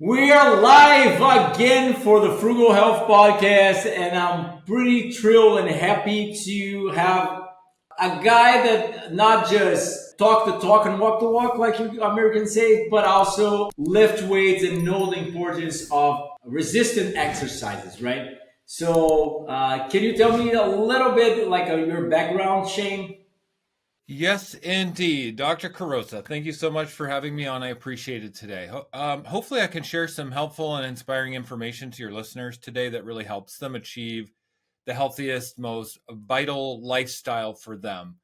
We are live again for the Frugal Health Podcast, and I'm pretty thrilled and happy to have a guy that not just talk the talk and walk the walk, like you Americans say, but also lift weights and know the importance of resistant exercises, right? So, can you tell me a little bit like your background, Shane? Yes, indeed. Dr. Corassa, thank you so much for having me on. I appreciate it today. Hopefully, I can share some helpful and inspiring information to your listeners today that really helps them achieve the healthiest, most vital lifestyle for them.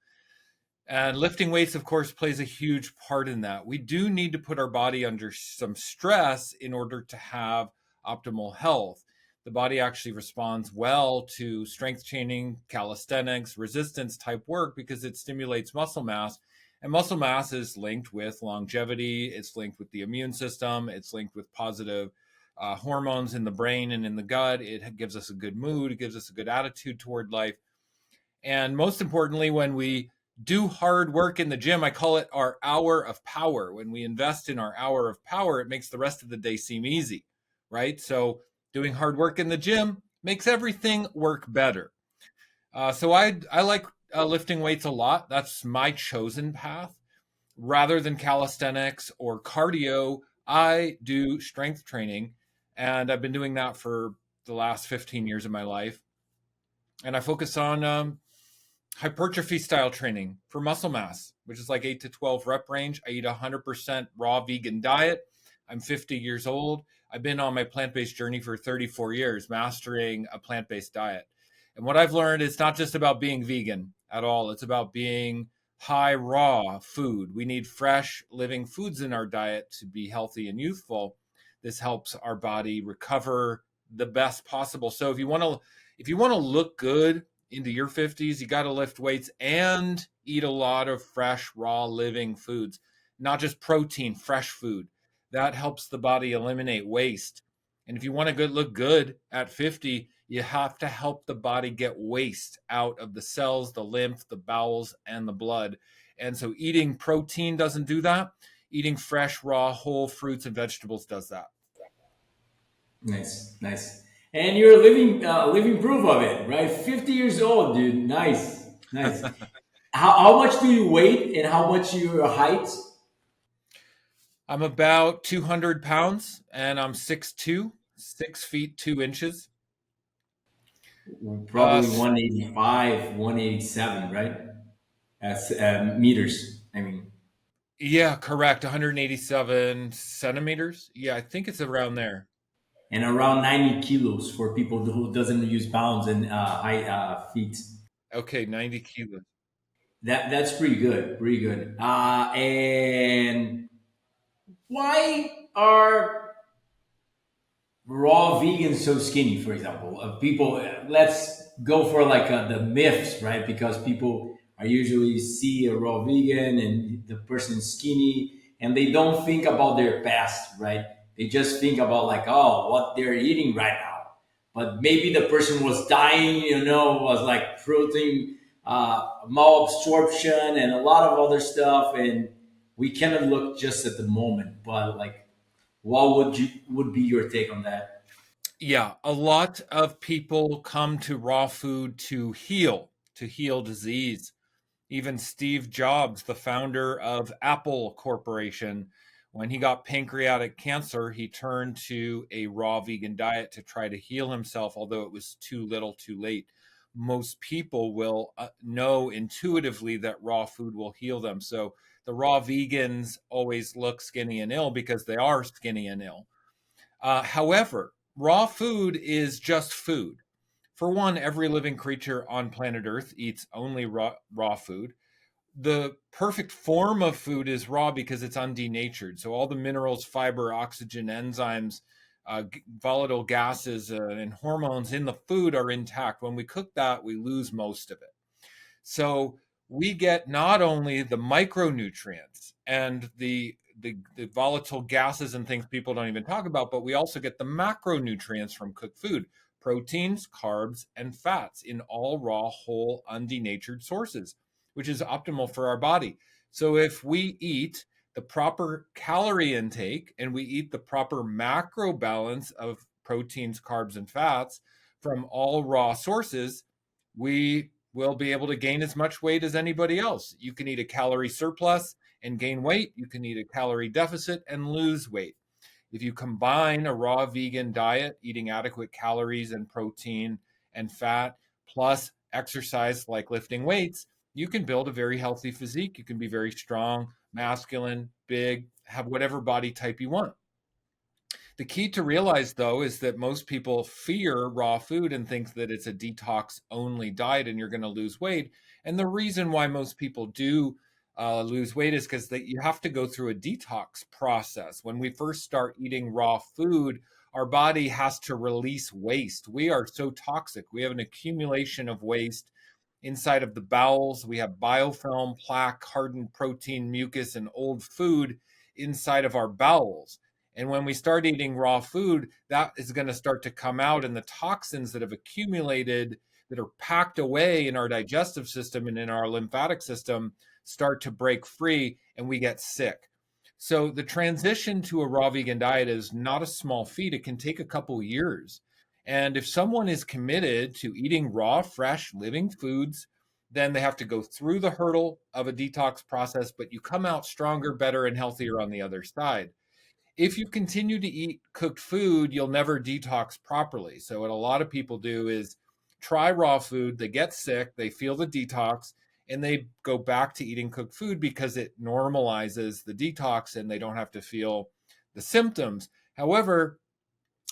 And lifting weights, of course, plays a huge part in that. We do need to put our body under some stress in order to have optimal health. The body actually responds well to strength training, calisthenics, resistance type work because it stimulates muscle mass. And muscle mass is linked with longevity, it's linked with the immune system, it's linked with positive hormones in the brain and in the gut. It gives us a good mood, it gives us a good attitude toward life. And most importantly, when we do hard work in the gym, I call it our hour of power. When we invest in our hour of power, it makes the rest of the day seem easy, right? So doing hard work in the gym makes everything work better. So I like lifting weights a lot. That's my chosen path. Rather than calisthenics or cardio, I do strength training. And I've been doing that for the last 15 years of my life. And I focus on hypertrophy style training for muscle mass, which is like 8 to 12 rep range. I eat a 100% raw vegan diet. I'm 50 years old. I've been on my plant-based journey for 34 years, mastering a plant-based diet. And what I've learned is not just about being vegan at all. It's about being high raw food. We need fresh living foods in our diet to be healthy and youthful. This helps our body recover the best possible. So if you want to look good into your 50s, you got to lift weights and eat a lot of fresh, raw, living foods, not just protein, fresh food. That helps the body eliminate waste. And if you want to look good at 50, you have to help the body get waste out of the cells, the lymph, the bowels, and the blood. And so eating protein doesn't do that. Eating fresh, raw, whole fruits and vegetables does that. Nice, nice. And you're living proof of it, right? 50 years old, dude. Nice, nice. How much do you weigh and how much your height? I'm about 200 pounds and I'm 6'2", 6 feet 2 inches. Uh, Probably 185, 187, right? As meters. I mean, yeah, correct. 187 centimeters. Yeah, I think it's around there. and around 90 kilos for people who doesn't use pounds and height feet. Okay, 90 kilos. That's pretty good, pretty good. And why are raw vegans so skinny, for example? People, let's go for like the myths, right? Because people are usually see a raw vegan and the person's skinny and they don't think about their past, right? They just think about like, oh, what they're eating right now. But maybe the person was dying, was like protein malabsorption and a lot of other stuff. And we cannot look just at the moment, but like what would be your take on that? Yeah, a lot of people come to raw food to heal disease. Even Steve Jobs, the founder of Apple Corporation, when he got pancreatic cancer, he turned to a raw vegan diet to try to heal himself, although it was too little too late. Most people will know intuitively that raw food will heal them. So the raw vegans always look skinny and ill because they are skinny and ill. However, raw food is just food. For one, every living creature on planet Earth eats only raw food. The perfect form of food is raw because it's undenatured. So all the minerals, fiber, oxygen, enzymes, volatile gases, and hormones in the food are intact. When we cook that, we lose most of it. So we get not only the micronutrients and the volatile gases and things people don't even talk about, but we also get the macronutrients from cooked food, proteins, carbs, and fats in all raw, whole, undenatured sources, which is optimal for our body. So if we eat the proper calorie intake and we eat the proper macro balance of proteins, carbs, and fats from all raw sources, we will be able to gain as much weight as anybody else. You can eat a calorie surplus and gain weight. You can eat a calorie deficit and lose weight. If you combine a raw vegan diet, eating adequate calories and protein and fat, plus exercise like lifting weights, you can build a very healthy physique. You can be very strong, masculine, big, have whatever body type you want. The key to realize, though, is that most people fear raw food and think that it's a detox only diet and you're going to lose weight. And the reason why most people do lose weight is because you have to go through a detox process. When we first start eating raw food, our body has to release waste. We are so toxic. We have an accumulation of waste inside of the bowels. We have biofilm, plaque, hardened protein, mucus, and old food inside of our bowels. And when we start eating raw food, that is going to start to come out, and the toxins that have accumulated, that are packed away in our digestive system and in our lymphatic system, start to break free, and we get sick. So the transition to a raw vegan diet is not a small feat. It can take a couple years. And if someone is committed to eating raw, fresh, living foods, then they have to go through the hurdle of a detox process, but you come out stronger, better, and healthier on the other side. If you continue to eat cooked food, you'll never detox properly. So what a lot of people do is try raw food, they get sick, they feel the detox, and they go back to eating cooked food because it normalizes the detox and they don't have to feel the symptoms. However,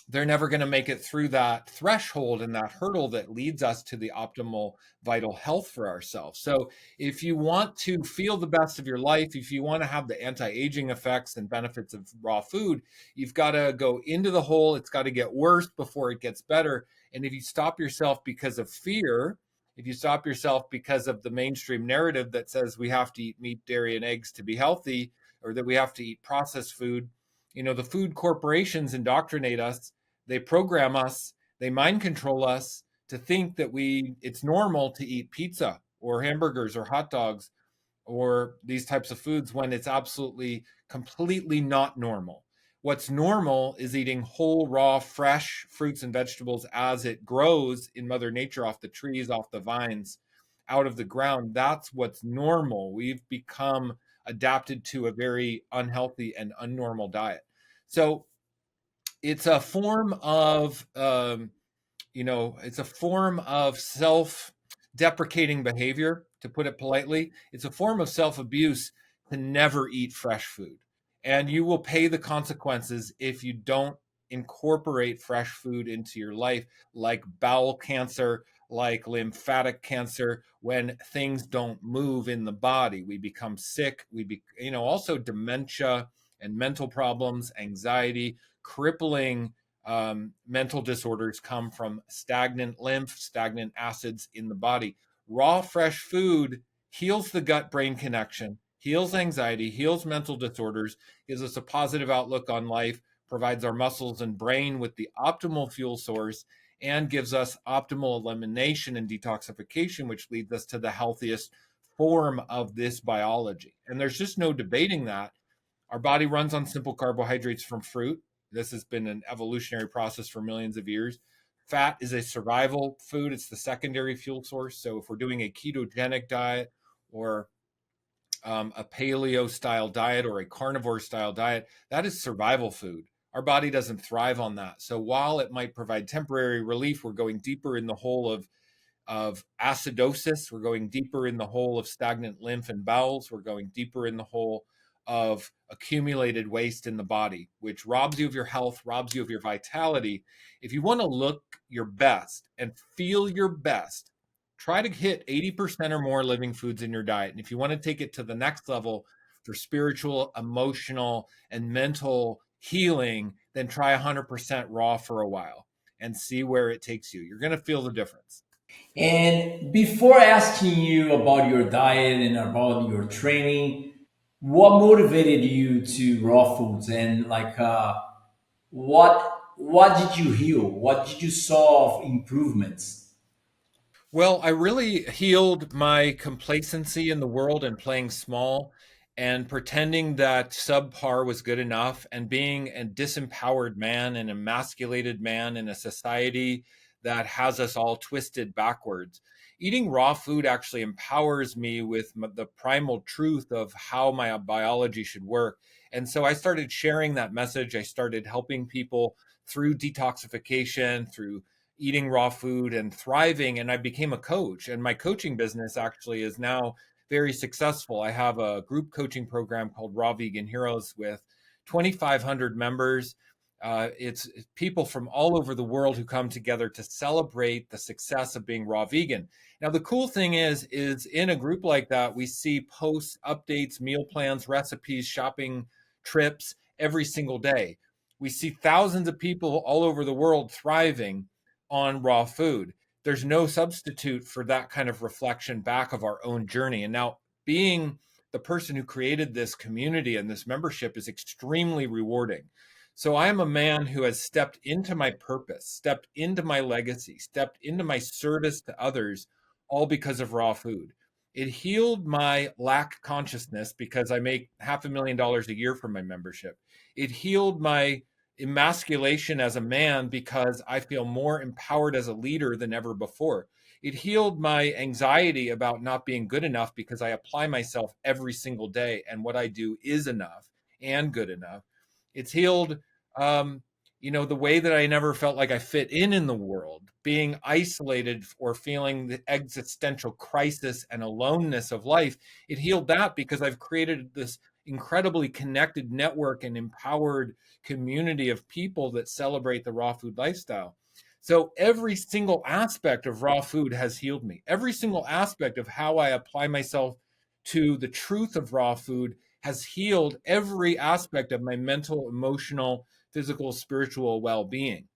they're never going to make it through that threshold and that hurdle that leads us to the optimal vital health for ourselves. So, if you want to feel the best of your life, if you want to have the anti aging effects and benefits of raw food, you've got to go into the hole. It's got to get worse before it gets better. And if you stop yourself because of fear, if you stop yourself because of the mainstream narrative that says we have to eat meat, dairy, and eggs to be healthy, or that we have to eat processed food, the food corporations indoctrinate us, they program us, they mind control us to think that it's normal to eat pizza or hamburgers or hot dogs or these types of foods when it's absolutely completely not normal. What's normal is eating whole, raw, fresh fruits and vegetables as it grows in Mother Nature, off the trees, off the vines, out of the ground. That's what's normal. We've become adapted to a very unhealthy and unnormal diet. So it's a form of it's a form of self-deprecating behavior, to put it politely. It's a form of self-abuse to never eat fresh food, and you will pay the consequences if you don't incorporate fresh food into your life, like bowel cancer, like lymphatic cancer. When things don't move in the body, we become sick. Also dementia and mental problems, anxiety, crippling mental disorders come from stagnant lymph, stagnant acids in the body. Raw, fresh food heals the gut brain connection, heals anxiety, heals mental disorders, gives us a positive outlook on life, provides our muscles and brain with the optimal fuel source, and gives us optimal elimination and detoxification, which leads us to the healthiest form of this biology. And there's just no debating that. Our body runs on simple carbohydrates from fruit. This has been an evolutionary process for millions of years. Fat is a survival food. It's the secondary fuel source. So if we're doing a ketogenic diet or a paleo style diet or a carnivore style diet, that is survival food. Our body doesn't thrive on that. So while it might provide temporary relief, we're going deeper in the hole of acidosis. We're going deeper in the hole of stagnant lymph and bowels. We're going deeper in the hole of accumulated waste in the body, which robs you of your health, robs you of your vitality. If you want to look your best and feel your best, try to hit 80% or more living foods in your diet. And if you want to take it to the next level for spiritual, emotional, and mental healing, then try 100% raw for a while and see where it takes you. You're going to feel the difference. And before asking you about your diet and about your training, what motivated you to raw foods, and what did you heal? What did you saw of improvements? Well, I really healed my complacency in the world and playing small. and pretending that subpar was good enough, and being a disempowered man and emasculated man in a society that has us all twisted backwards. Eating raw food actually empowers me with the primal truth of how my biology should work. And so I started sharing that message. I started helping people through detoxification, through eating raw food and thriving. And I became a coach. And my coaching business actually is now very successful. I have a group coaching program called Raw Vegan Heroes with 2,500 members. It's people from all over the world who come together to celebrate the success of being raw vegan. Now, the cool thing is in a group like that, we see posts, updates, meal plans, recipes, shopping trips every single day. We see thousands of people all over the world thriving on raw food. There's no substitute for that kind of reflection back of our own journey. And now, being the person who created this community and this membership is extremely rewarding. So I am a man who has stepped into my purpose, stepped into my legacy, stepped into my service to others, all because of raw food. It healed my lack consciousness because I make $500,000 a year from my membership. It healed my emasculation as a man because I feel more empowered as a leader than ever before. It healed my anxiety about not being good enough because I apply myself every single day and what I do is enough and good enough. It's healed, the way that I never felt like I fit in the world, being isolated or feeling the existential crisis and aloneness of life. It healed that because I've created this incredibly connected network and empowered community of people that celebrate the raw food lifestyle. So every single aspect of raw food has healed me. Every single aspect of how I apply myself to the truth of raw food has healed every aspect of my mental, emotional, physical, spiritual well-being.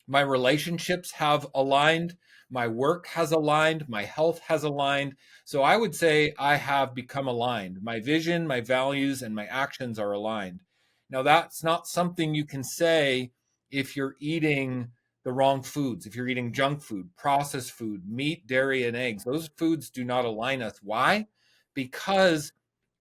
My relationships have aligned, my work has aligned, my health has aligned. So I would say I have become aligned. My vision, my values, and my actions are aligned. Now, that's not something you can say if you're eating the wrong foods, if you're eating junk food, processed food, meat, dairy, and eggs. Those foods do not align us. Why? Because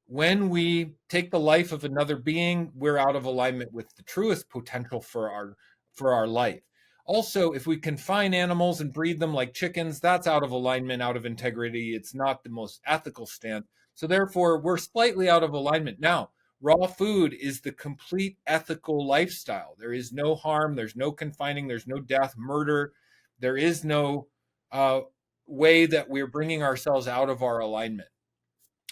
when we take the life of another being, we're out of alignment with the truest potential for our life. Also, if we confine animals and breed them like chickens, that's out of alignment, out of integrity. It's not the most ethical stance. So therefore, we're slightly out of alignment. Now, raw food is the complete ethical lifestyle. There is no harm, there's no confining, there's no death, murder. There is no way that we're bringing ourselves out of our alignment.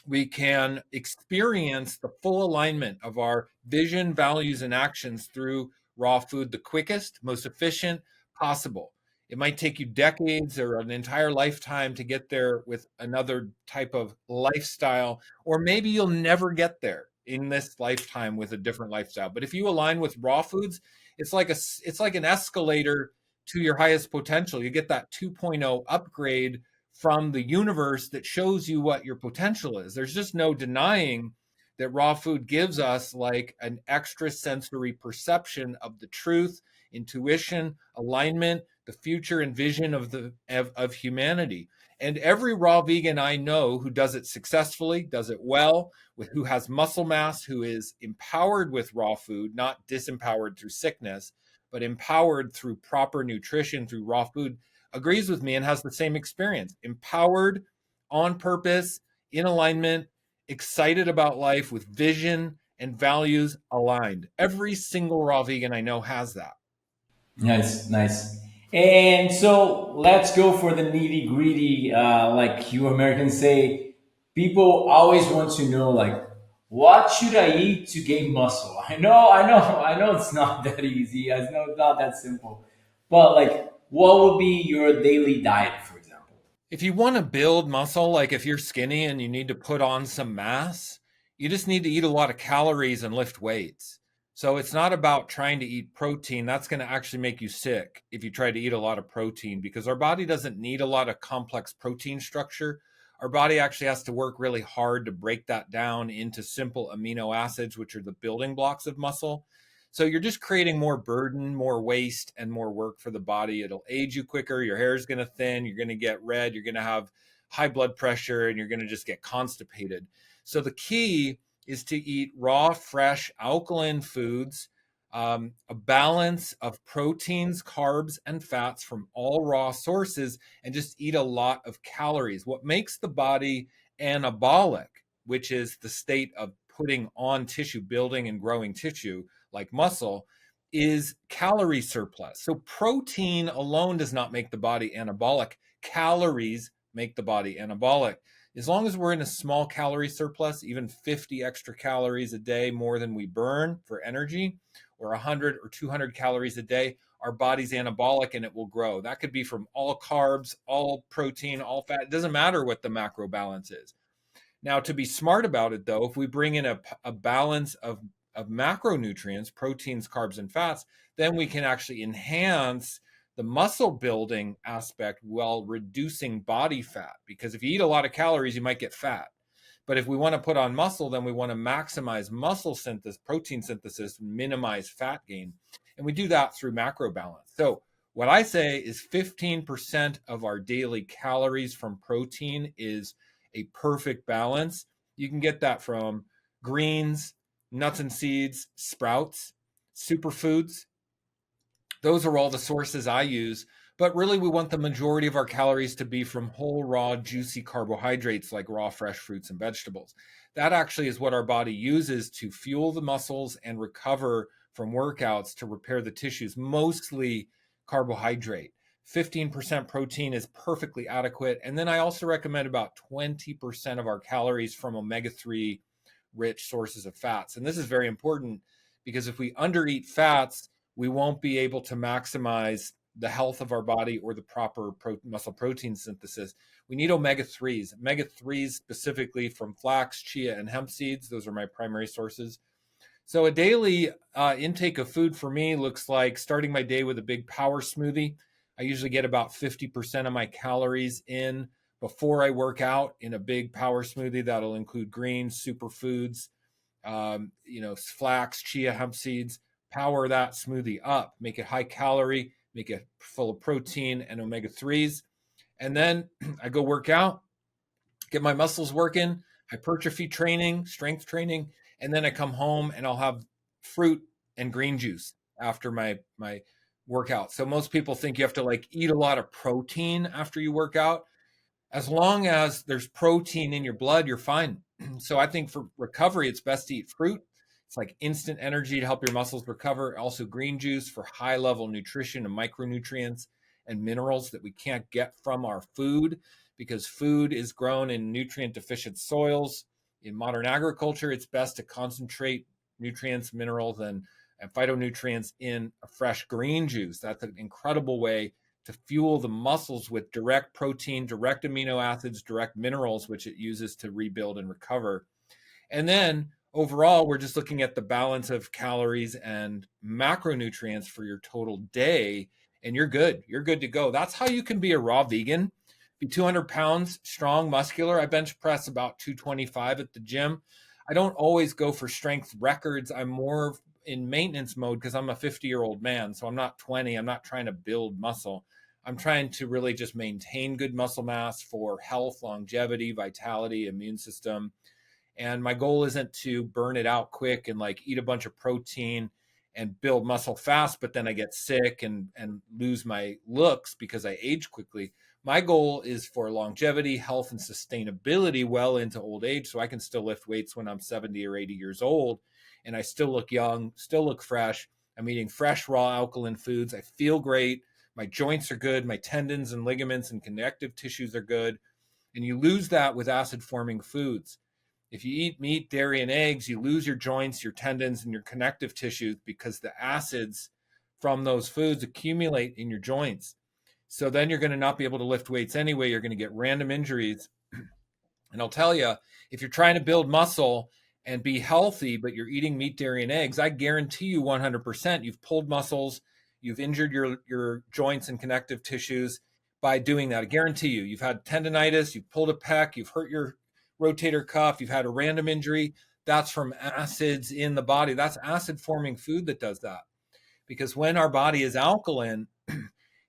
We can experience the full alignment of our vision, values, and actions through raw food the quickest, most efficient possible. It might take you decades or an entire lifetime to get there with another type of lifestyle, or maybe you'll never get there in this lifetime with a different lifestyle. But if you align with raw foods, it's like an escalator to your highest potential. You get that 2.0 upgrade from the universe that shows you what your potential is. There's just no denying that raw food gives us like an extra sensory perception of the truth, intuition, alignment, the future and vision of humanity. And every raw vegan I know who does it successfully, does it well, who has muscle mass, who is empowered with raw food, not disempowered through sickness, but empowered through proper nutrition, through raw food, agrees with me and has the same experience. Empowered, on purpose, in alignment, excited about life with vision and values aligned. Every single raw vegan I know has that. Nice, nice. And so let's go for the nitty gritty. Like you Americans say, people always want to know, like, what should I eat to gain muscle? I know it's not that easy. I know it's not that simple. But like, what would be your daily diet, for example? If you want to build muscle, like if you're skinny and you need to put on some mass, you just need to eat a lot of calories and lift weights. So it's not about trying to eat protein. That's going to actually make you sick if you try to eat a lot of protein, because our body doesn't need a lot of complex protein structure. Our body actually has to work really hard to break that down into simple amino acids, which are the building blocks of muscle. So you're just creating more burden, more waste, and more work for the body. It'll age you quicker. Your hair is going to thin. You're going to get red. You're going to have high blood pressure, and you're going to just get constipated. So the key is to eat raw, fresh, alkaline foods, a balance of proteins, carbs, and fats from all raw sources, and just eat a lot of calories. What makes the body anabolic, which is the state of putting on tissue, building and growing tissue like muscle, is calorie surplus. So protein alone does not make the body anabolic. Calories make the body anabolic. As long as we're in a small calorie surplus, even 50 extra calories a day more than we burn for energy, or 100 or 200 calories a day, our body's anabolic and it will grow. That could be from all carbs, all protein, all fat. It doesn't matter what the macro balance is. Now, to be smart about it, though, if we bring in a balance of macronutrients, proteins, carbs, and fats, then we can actually enhance the muscle building aspect while reducing body fat. Because if you eat a lot of calories, you might get fat. But if we want to put on muscle, then we want to maximize muscle synthesis, protein synthesis, minimize fat gain. And we do that through macro balance. So what I say is 15% of our daily calories from protein is a perfect balance. You can get that from greens, nuts and seeds, sprouts, superfoods. Those are all the sources I use. But really, we want the majority of our calories to be from whole, raw, juicy carbohydrates like raw, fresh fruits and vegetables. That actually is what our body uses to fuel the muscles and recover from workouts to repair the tissues, mostly carbohydrate. 15% protein is perfectly adequate. And then I also recommend about 20% of our calories from omega-3 rich sources of fats. And this is very important because if we undereat fats, we won't be able to maximize the health of our body or the proper muscle protein synthesis. We need omega-3s. Omega-3s specifically from flax, chia, and hemp seeds. Those are my primary sources. So a daily intake of food for me looks like starting my day with a big power smoothie. I usually get about 50% of my calories in before I work out in a big power smoothie. That'll include greens, superfoods, flax, chia, hemp seeds. Power that smoothie up, make it high calorie, make it full of protein and omega-3s. And then I go work out, get my muscles working, hypertrophy training, strength training, and then I come home and I'll have fruit and green juice after my workout. So most people think you have to eat a lot of protein after you work out. As long as there's protein in your blood, you're fine. So I think for recovery, it's best to eat fruit. It's like instant energy to help your muscles recover. Also green juice for high level nutrition and micronutrients and minerals that we can't get from our food, because food is grown in nutrient deficient soils. In modern agriculture, it's best to concentrate nutrients, minerals, and phytonutrients in a fresh green juice. That's an incredible way to fuel the muscles with direct protein, direct amino acids, direct minerals, which it uses to rebuild and recover. And then overall, we're just looking at the balance of calories and macronutrients for your total day, and you're good. You're good to go. That's how you can be a raw vegan, be 200 pounds, strong, muscular. I bench press about 225 at the gym. I don't always go for strength records. I'm more in maintenance mode because I'm a 50-year-old man. So I'm not 20. I'm not trying to build muscle. I'm trying to really just maintain good muscle mass for health, longevity, vitality, immune system. And my goal isn't to burn it out quick and eat a bunch of protein and build muscle fast, but then I get sick and lose my looks because I age quickly. My goal is for longevity, health, and sustainability well into old age, so I can still lift weights when I'm 70 or 80 years old, and I still look young, still look fresh. I'm eating fresh, raw, alkaline foods. I feel great. My joints are good. My tendons and ligaments and connective tissues are good. And you lose that with acid-forming foods. If you eat meat, dairy, and eggs, you lose your joints, your tendons, and your connective tissues because the acids from those foods accumulate in your joints. So then you're going to not be able to lift weights anyway. You're going to get random injuries. And I'll tell you, if you're trying to build muscle and be healthy, but you're eating meat, dairy, and eggs, I guarantee you 100% you've pulled muscles, you've injured your joints and connective tissues by doing that. I guarantee you, you've had tendonitis, you've pulled a pec, you've hurt your rotator cuff, you've had a random injury. That's from acids in the body. That's acid forming food that does that. Because when our body is alkaline,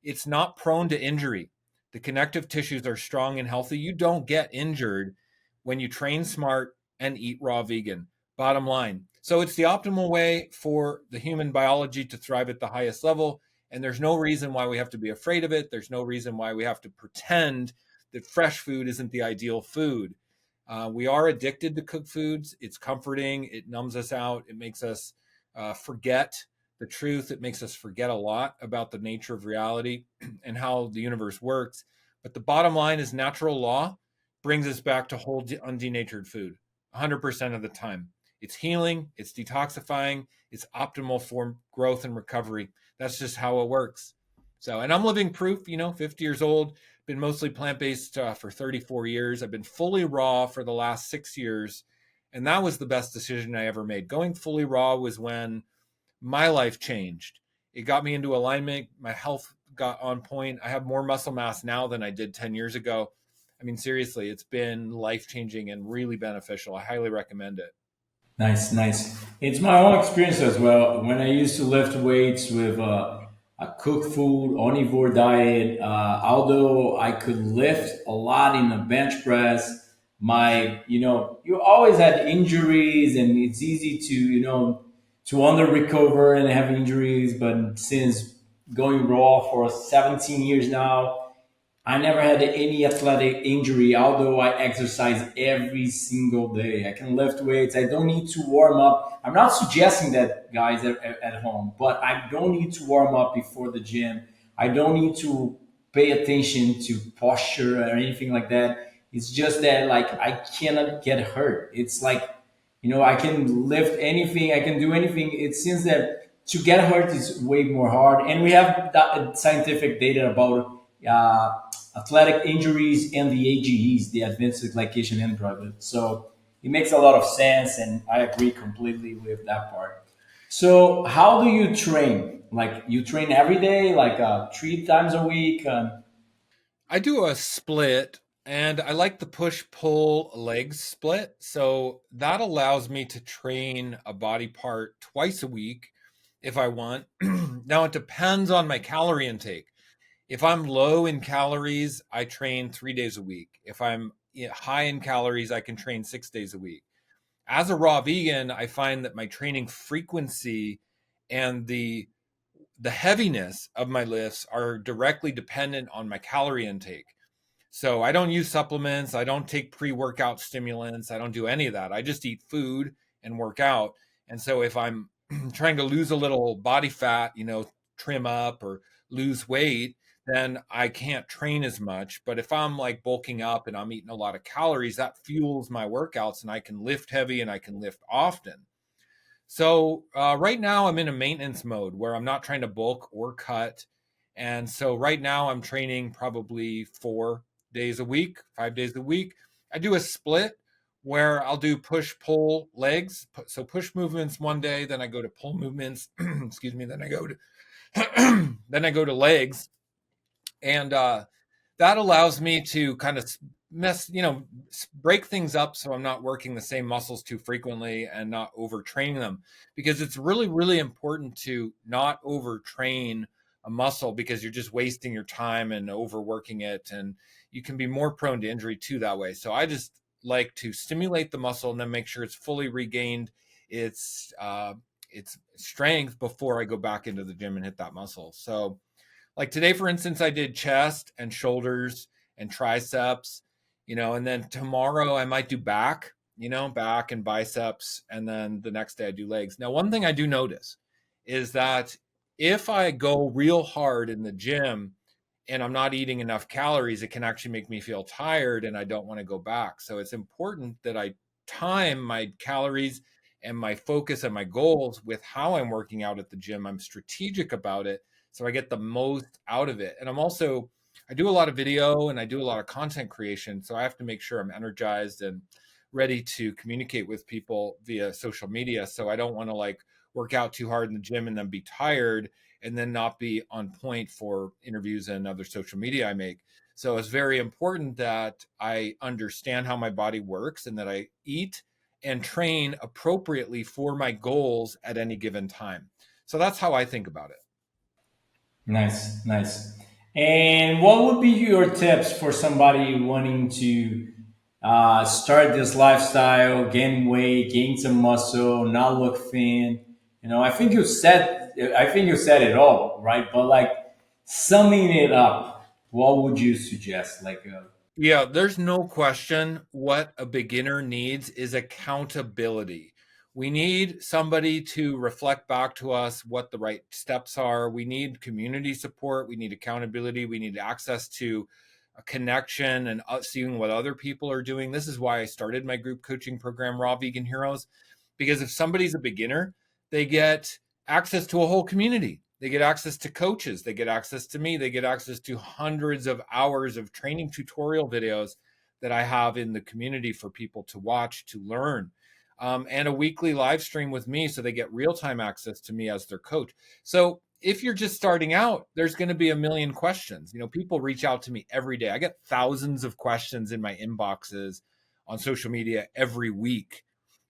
it's not prone to injury. The connective tissues are strong and healthy. You don't get injured when you train smart, and eat raw vegan. Bottom line. So it's the optimal way for the human biology to thrive at the highest level. And there's no reason why we have to be afraid of it. There's no reason why we have to pretend that fresh food isn't the ideal food. We are addicted to cooked foods. It's comforting. It numbs us out. It makes us forget the truth. It makes us forget a lot about the nature of reality and how the universe works. But the bottom line is natural law brings us back to whole undenatured food 100% of the time. It's healing, it's detoxifying, it's optimal for growth and recovery. That's just how it works. So, and I'm living proof, 50 years old, been mostly plant based for 34 years. I've been fully raw for the last 6 years. And that was the best decision I ever made. Going fully raw was when my life changed. It got me into alignment. My health got on point. I have more muscle mass now than I did 10 years ago. I mean, seriously, it's been life changing and really beneficial. I highly recommend it. Nice, nice. It's my own experience as well. When I used to lift weights with a cooked food, omnivore diet, although I could lift a lot in a bench press, you always had injuries, and it's easy to, to under recover and have injuries. But since going raw for 17 years now, I never had any athletic injury, although I exercise every single day. I can lift weights. I don't need to warm up. I'm not suggesting that, guys, at home, but I don't need to warm up before the gym. I don't need to pay attention to posture or anything like that. It's just that, like, I cannot get hurt. It's like, I can lift anything, I can do anything. It seems that to get hurt is way more hard. And we have that scientific data about athletic injuries and the AGEs, the advanced glycation end product. So it makes a lot of sense, and I agree completely with that part. So, how do you train? Like, you train every day, like 3 times a week? I do a split and I like the push pull legs split. So that allows me to train a body part twice a week if I want. Now, it depends on my calorie intake. If I'm low in calories, I train 3 days a week. If I'm high in calories, I can train 6 days a week. As a raw vegan, I find that my training frequency and the heaviness of my lifts are directly dependent on my calorie intake. So I don't use supplements, I don't take pre-workout stimulants, I don't do any of that. I just eat food and work out. And so if I'm trying to lose a little body fat, trim up or lose weight, then I can't train as much. But if I'm like bulking up and I'm eating a lot of calories, that fuels my workouts and I can lift heavy and I can lift often. So right now I'm in a maintenance mode where I'm not trying to bulk or cut. And so right now I'm training probably 4 days a week, 5 days a week. I do a split where I'll do push pull legs. So push movements one day, then I go to pull movements, excuse me, then I go to then I go to legs. And that allows me to kind of break things up so I'm not working the same muscles too frequently and not overtraining them, because it's really, really important to not overtrain a muscle because you're just wasting your time and overworking it, and you can be more prone to injury too that way. So I just like to stimulate the muscle and then make sure it's fully regained its strength before I go back into the gym and hit that muscle. So like today, for instance, I did chest and shoulders and triceps, and then tomorrow I might do back, back and biceps. And then the next day I do legs. Now, one thing I do notice is that if I go real hard in the gym and I'm not eating enough calories, it can actually make me feel tired and I don't want to go back. So it's important that I time my calories and my focus and my goals with how I'm working out at the gym. I'm strategic about it so I get the most out of it. And I do a lot of video and I do a lot of content creation. So I have to make sure I'm energized and ready to communicate with people via social media. So I don't want to like work out too hard in the gym and then be tired and then not be on point for interviews and other social media I make. So it's very important that I understand how my body works and that I eat and train appropriately for my goals at any given time. So that's how I think about it. Nice, nice. And what would be your tips for somebody wanting to start this lifestyle, gain weight, gain some muscle, not look thin. I think you said it all, right? But like summing it up, what would you suggest? Yeah, there's no question what a beginner needs is accountability. We need somebody to reflect back to us what the right steps are. We need community support. We need accountability. We need access to a connection and seeing what other people are doing. This is why I started my group coaching program, Raw Vegan Heroes, because if somebody's a beginner, they get access to a whole community. They get access to coaches. They get access to me. They get access to hundreds of hours of training tutorial videos that I have in the community for people to watch, to learn, and a weekly live stream with me. So they get real time access to me as their coach. So if you're just starting out, there's going to be a million questions. People reach out to me every day. I get thousands of questions in my inboxes on social media every week.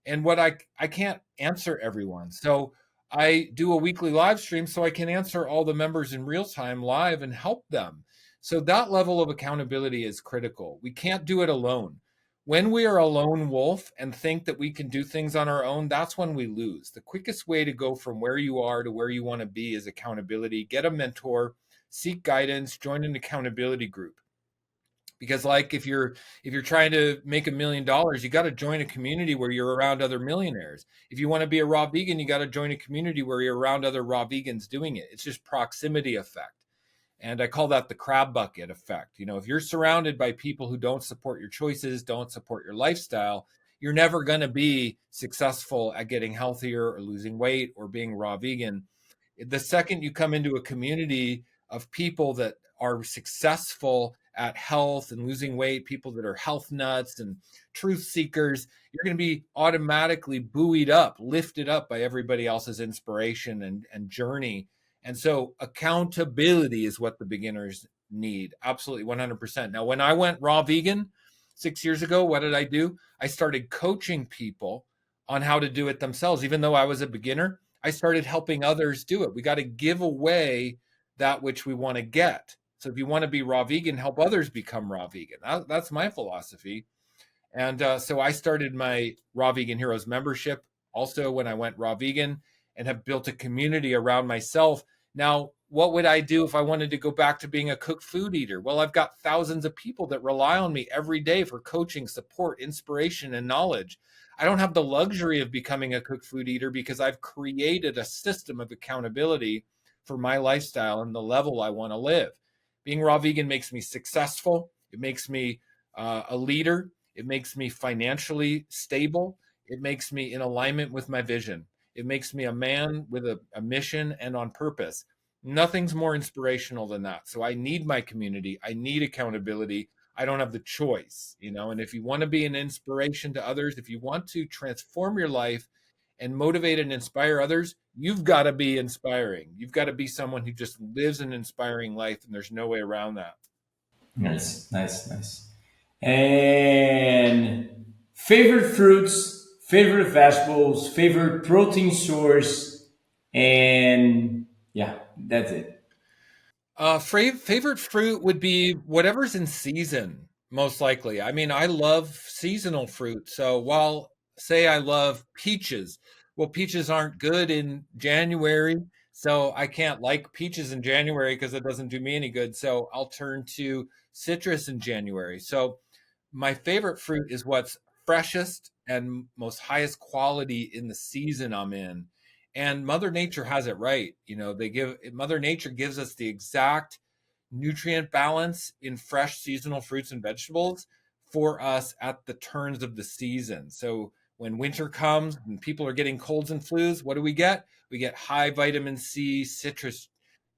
And what I can't answer everyone. So I do a weekly live stream so I can answer all the members in real time live and help them. So that level of accountability is critical. We can't do it alone. When we are a lone wolf and think that we can do things on our own, that's when we lose. The quickest way to go from where you are to where you want to be is accountability. Get a mentor, seek guidance, join an accountability group. Because like if you're trying to make $1 million, you got to join a community where you're around other millionaires. If you want to be a raw vegan, you got to join a community where you're around other raw vegans doing it. It's just proximity effect. And I call that the crab bucket effect. If you're surrounded by people who don't support your choices, don't support your lifestyle, you're never going to be successful at getting healthier or losing weight or being raw vegan. The second you come into a community of people that are successful at health and losing weight, people that are health nuts and truth seekers, you're going to be automatically buoyed up, lifted up by everybody else's inspiration and journey. And so accountability is what the beginners need. Absolutely 100%. Now, when I went raw vegan 6 years ago, what did I do? I started coaching people on how to do it themselves. Even though I was a beginner, I started helping others do it. We got to give away that which we want to get. So if you want to be raw vegan, help others become raw vegan. That's my philosophy. And so I started my Raw Vegan Heroes membership also when I went raw vegan and have built a community around myself. Now, what would I do if I wanted to go back to being a cooked food eater? Well, I've got thousands of people that rely on me every day for coaching, support, inspiration, and knowledge. I don't have the luxury of becoming a cooked food eater because I've created a system of accountability for my lifestyle and the level I want to live. Being raw vegan makes me successful. It makes me a leader. It makes me financially stable. It makes me in alignment with my vision. It makes me a man with a mission and on purpose. Nothing's more inspirational than that. So I need my community. I need accountability. I don't have the choice. And if you want to be an inspiration to others, if you want to transform your life and motivate and inspire others, you've got to be inspiring. You've got to be someone who just lives an inspiring life, and there's no way around that. Nice, nice, nice. And favorite fruits, favorite vegetables, favorite protein source, and yeah, that's it. Favorite fruit would be whatever's in season, most likely. I mean, I love seasonal fruit. So while say I love peaches, well, peaches aren't good in January, so I can't like peaches in January because it doesn't do me any good. So I'll turn to citrus in January. So my favorite fruit is what's freshest and most highest quality in the season I'm in. And Mother Nature has it right. Mother Nature gives us the exact nutrient balance in fresh seasonal fruits and vegetables for us at the turns of the season. So when winter comes and people are getting colds and flus, what do we get? We get high vitamin C citrus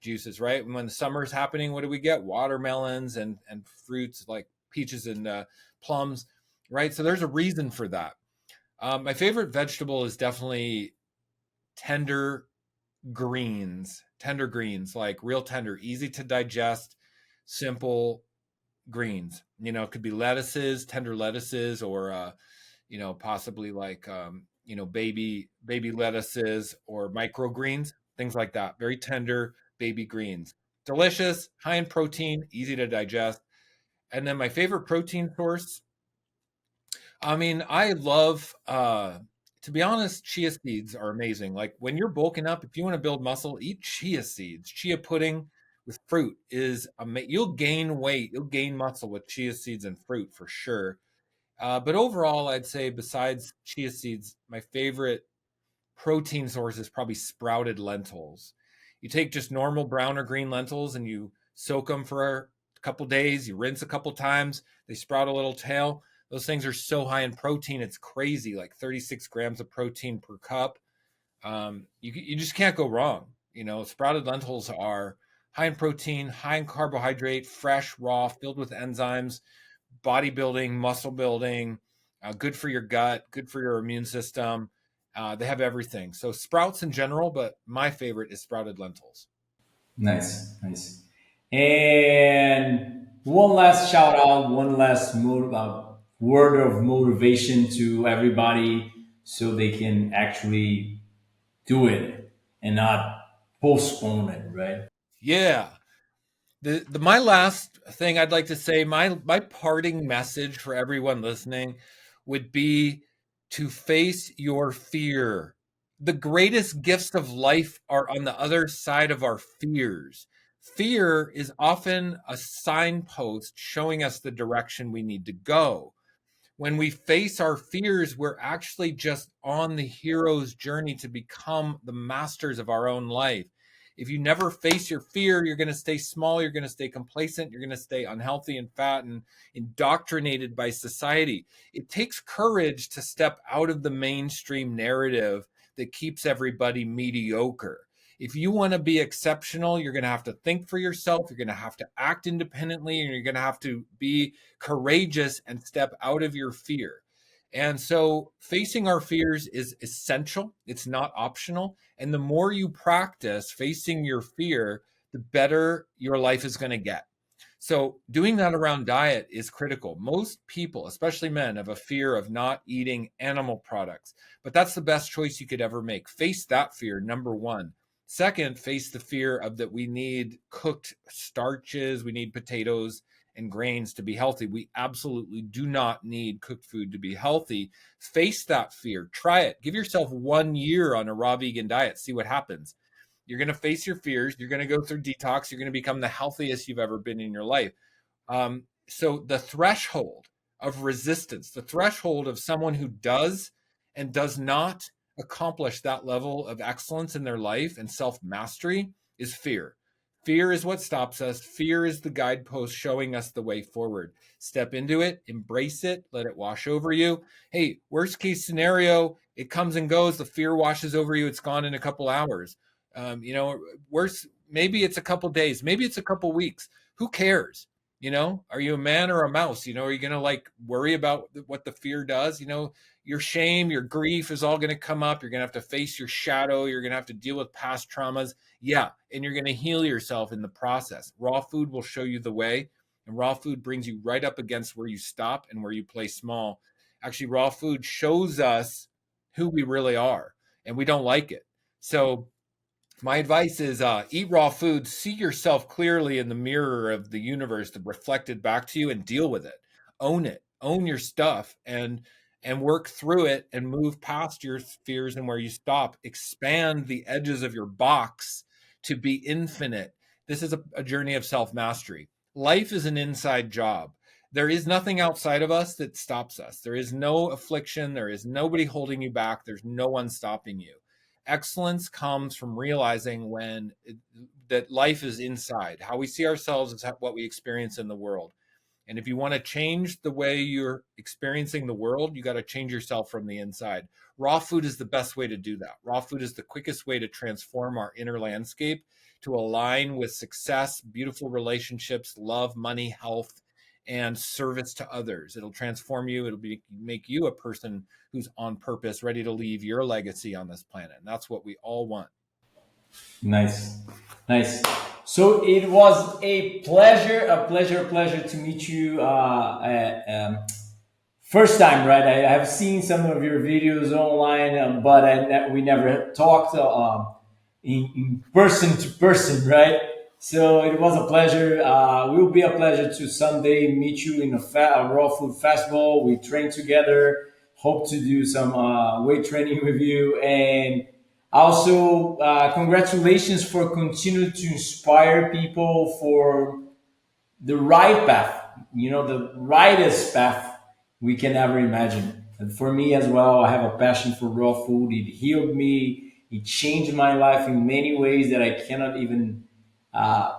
juices, right? And when the summer is happening, what do we get? Watermelons and fruits like peaches and plums, right? So there's a reason for that. My favorite vegetable is definitely tender tender greens, like real tender, easy to digest, simple greens. It could be lettuces, tender lettuces, or possibly like baby lettuces or microgreens, things like that. Very tender baby greens. Delicious, high in protein, easy to digest. And then my favorite protein source I mean, I love, to be honest, chia seeds are amazing. Like when you're bulking up, if you want to build muscle, eat chia seeds. Chia pudding with fruit is amazing. You'll gain weight, you'll gain muscle with chia seeds and fruit for sure. But overall, I'd say besides chia seeds, my favorite protein source is probably sprouted lentils. You take just normal brown or green lentils and you soak them for a couple days, you rinse a couple times, they sprout a little tail. Those things are so high in protein, it's crazy, like 36 grams of protein per cup. You just can't go wrong. You know, sprouted lentils are high in protein, high in carbohydrate, fresh, raw, filled with enzymes, bodybuilding, muscle building, good for your gut, good for your immune system. They have everything. So sprouts in general, but my favorite is sprouted lentils. Nice, nice. And one last shout out, one last word of motivation to everybody so they can actually do it and not postpone it, right? Yeah. The my last thing I'd like to say, my parting message for everyone listening would be to face your fear. The greatest gifts of life are on the other side of our fears. Fear is often a signpost showing us the direction we need to go. When we face our fears, we're actually just on the hero's journey to become the masters of our own life. If you never face your fear, you're going to stay small, you're going to stay complacent, you're going to stay unhealthy and fat and indoctrinated by society. It takes courage to step out of the mainstream narrative that keeps everybody mediocre. If you want to be exceptional, you're going to have to think for yourself, you're going to have to act independently, and you're going to have to be courageous and step out of your fear. And so facing our fears is essential. It's not optional. And the more you practice facing your fear, the better your life is going to get. So doing that around diet is critical. Most people, especially men, have a fear of not eating animal products, but that's the best choice you could ever make. Face that fear, number one. Second, face the fear of that we need cooked starches, we need potatoes and grains to be healthy. We absolutely do not need cooked food to be healthy. Face that fear. Try it. Give yourself 1 year on a raw vegan diet. See what happens. You're going to face your fears. You're going to go through detox. You're going to become the healthiest you've ever been in your life. So the threshold of resistance, the threshold of someone who does and does not accomplish that level of excellence in their life and self mastery is fear. Fear is what stops us. Fear is the guidepost showing us the way forward. Step into it, embrace it, let it wash over you. Hey, worst case scenario, it comes and goes. The fear washes over you. It's gone in a couple hours. Worse, maybe it's a couple days, maybe it's a couple weeks. Who cares? Are you a man or a mouse? Are you going to like worry about what the fear does? Your shame, your grief is all going to come up. You're going to have to face your shadow. You're going to have to deal with past traumas. Yeah. And you're going to heal yourself in the process. Raw food will show you the way. And raw food brings you right up against where you stop and where you play small. Actually, raw food shows us who we really are, and we don't like it. So my advice is eat raw food, see yourself clearly in the mirror of the universe that reflected back to you and deal with it, own your stuff and work through it and move past your fears and where you stop. Expand the edges of your box to be infinite. This is a journey of self-mastery. Life is an inside job. There is nothing outside of us that stops us. There is no affliction. There is nobody holding you back. There's no one stopping you. Excellence comes from realizing that life is inside. How we see ourselves is what we experience in the world. And if you want to change the way you're experiencing the world, you got to change yourself from the inside. Raw food is the best way to do that. Raw food is the quickest way to transform our inner landscape to align with success, beautiful relationships, love, money, health, and service to others. It'll transform you. It'll make you a person who's on purpose, ready to leave your legacy on this planet. And that's what we all want. Nice, nice. So it was a pleasure to meet you. First time, right? I have seen some of your videos online, but we never talked in person to person, right? So it was a pleasure. It will be a pleasure to someday meet you in a raw food festival. We train together. Hope to do some weight training with you. And also, congratulations for continuing to inspire people for the right path, the rightest path we can ever imagine. And for me as well, I have a passion for raw food. It healed me, it changed my life in many ways that I cannot even uh,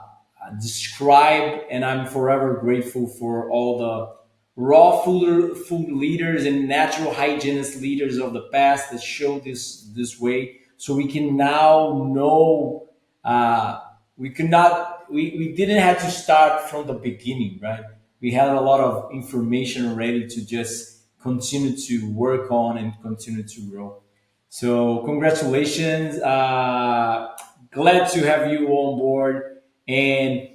describe. And I'm forever grateful for all the raw food leaders and natural hygienist leaders of the past that showed this way. So we can now know we could not we didn't have to start from the beginning, right? We had a lot of information ready to just continue to work on and continue to grow. So congratulations, glad to have you on board. And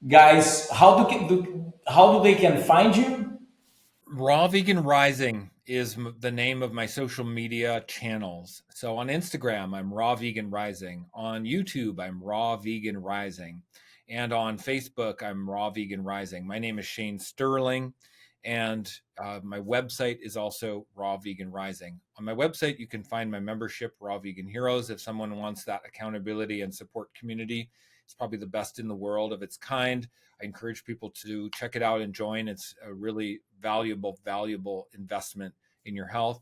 guys, how do they can find you? Raw Vegan Rising is the name of my social media channels. So on Instagram, I'm Raw Vegan Rising. On YouTube, I'm Raw Vegan Rising. And on Facebook, I'm Raw Vegan Rising. My name is Shane Sterling, and my website is also Raw Vegan Rising. On my website, you can find my membership, Raw Vegan Heroes. If someone wants that accountability and support community, it's probably the best in the world of its kind. I encourage people to check it out and join. It's a really valuable investment in your health.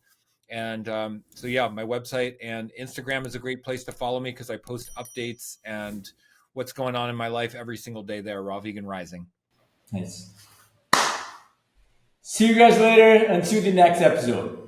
And so, yeah, my website and Instagram is a great place to follow me because I post updates and what's going on in my life every single day there, Raw Vegan Rising. Nice. See you guys later. Until the next episode.